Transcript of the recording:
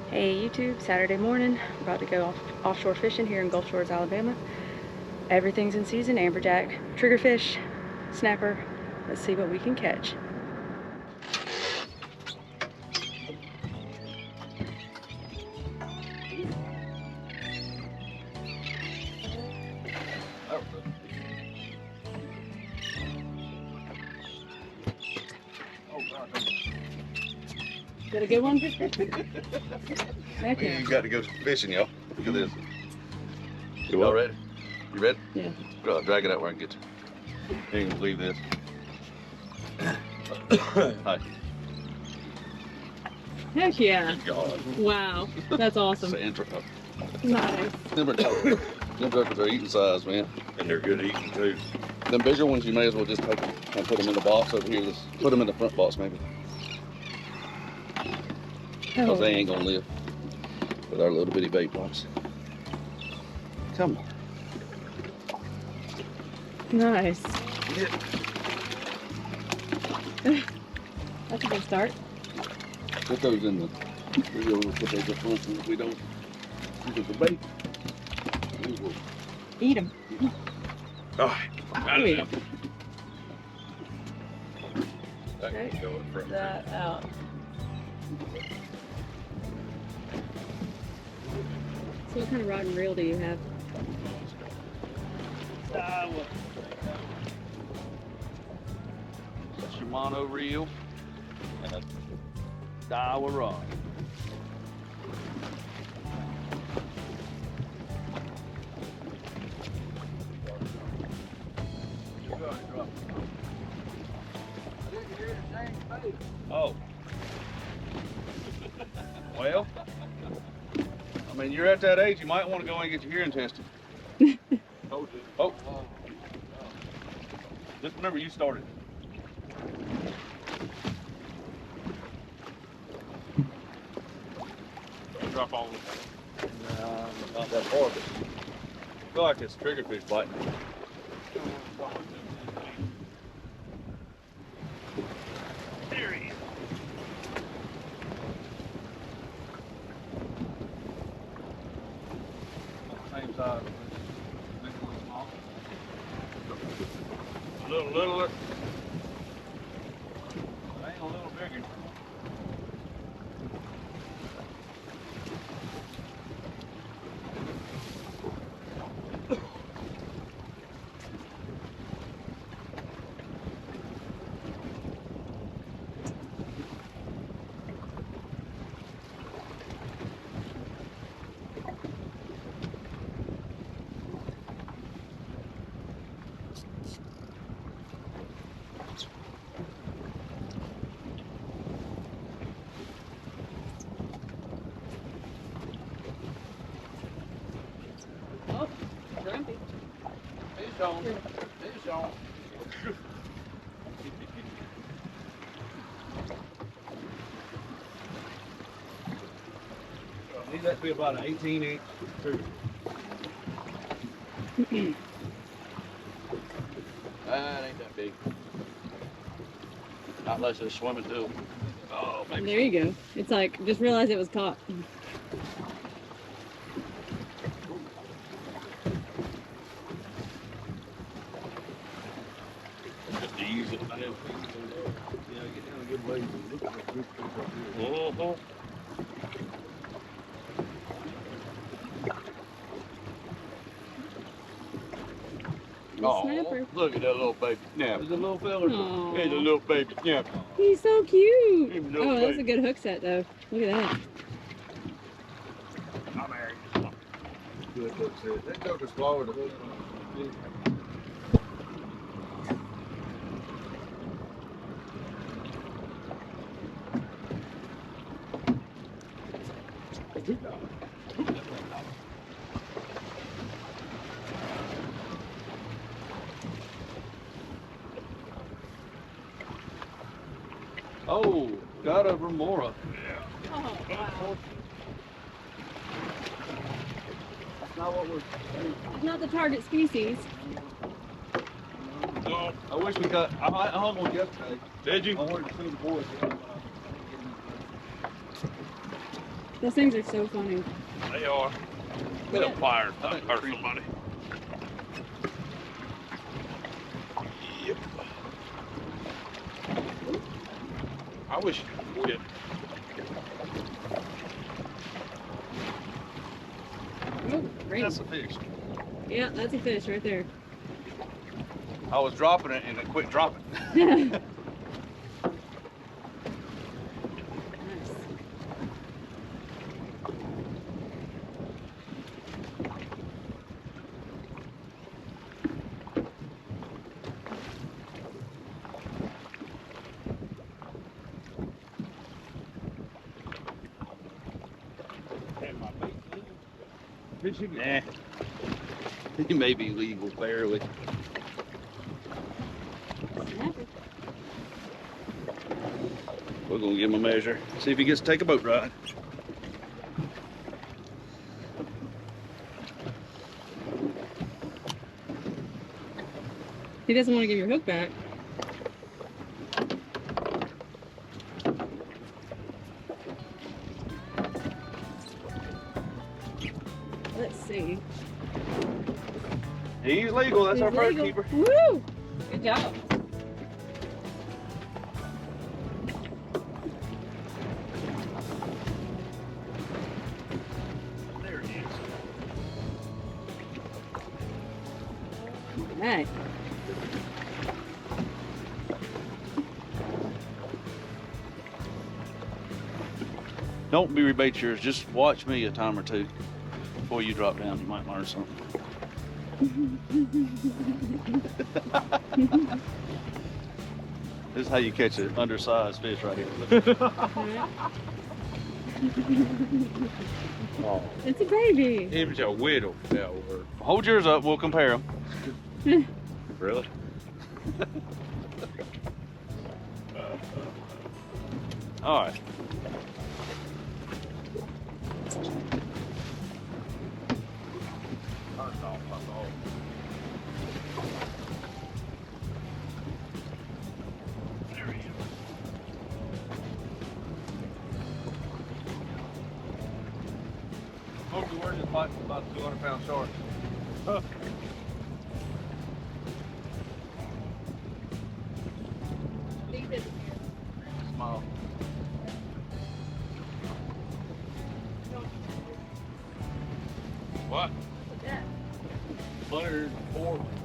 Hey YouTube, Saturday morning, about to go offshore fishing here in Gulf Shores, Alabama. Everything's in season, amberjack, triggerfish, snapper. Let's see what we can catch. Got a good one? Heck yeah. You got to go fishing, y'all. Look at this. You all ready? You ready? Yeah. Go, drag it out where I can get you. You ain't gonna believe this. Hi. Heck yeah. God. Wow. That's awesome. Sandra. Nice. Them turkeys are eating size, man. And they're good eating too. Them bigger ones, you may as well just take them and put them in the box over here. Just put them in the front box, maybe. Because they ain't gonna live with our little bitty bait box. Come on. Nice. Yeah. That's a good start. Put those in the, we'll put those up front, and if we don't use the bait, we will Eat them. Oh, got Eat it. them. That can go in front. That out. So what kind of rod and reel do you have? Shimano reel and a Daiwa rod. Oh. Well, I mean, you're at that age, you might want to go and get your hearing tested. Oh. Just remember you started. Drop all of Nah, not that far, but I feel like it's triggerfish biting. There he is. Same size. Big one, small. A little littler. Ain't a little bigger. Oh, grumpy. Fish on. Fish on. Need that to be about an 18-inch trigger. That ain't that big. Not unless it's swimming too. Oh, maybe. There you go. It's like, just realize it was caught. Just to use it. Yeah, get down a good way. Look at that group up here. Uh-huh. Oh, Snapper. look at that little baby snapper. There's a little fella. Aw. There's a little baby snapper. He's so cute. Even though Oh, that's baby. a good hook set though. Look at that. I'm married. Good hook set. That joker's smaller to hook. Oh, got a remora. Oh, wow. That's not what we're. It's not the target species. No. I wish we got. I hung one yesterday. Did you? I wanted to see the boys. Those things are so funny. They are. Get a pliers, not hurt somebody. Yep. I wish you could. Oh, great. That's a fish. Yeah, that's a fish right there. I was dropping it and it quit dropping. Nice. Nah. He may be legal, barely. Snapper. We're gonna give him a measure. See if he gets to take a boat ride. He doesn't want to give your hook back. Let's see. He's legal. That's our bird legal. keeper. Woo! Good job. There he is. All right. Don't be rebait yours. Just watch me a time or two before you drop down. You might learn something. This is how you catch an undersized fish right here. Oh, It's a baby. it was a widow fell over. Hold yours up. We'll compare them. Really? All right. There he is. Smokey, where's this bite? About 200-pound shark. Huh. Small. What? What's that? 104.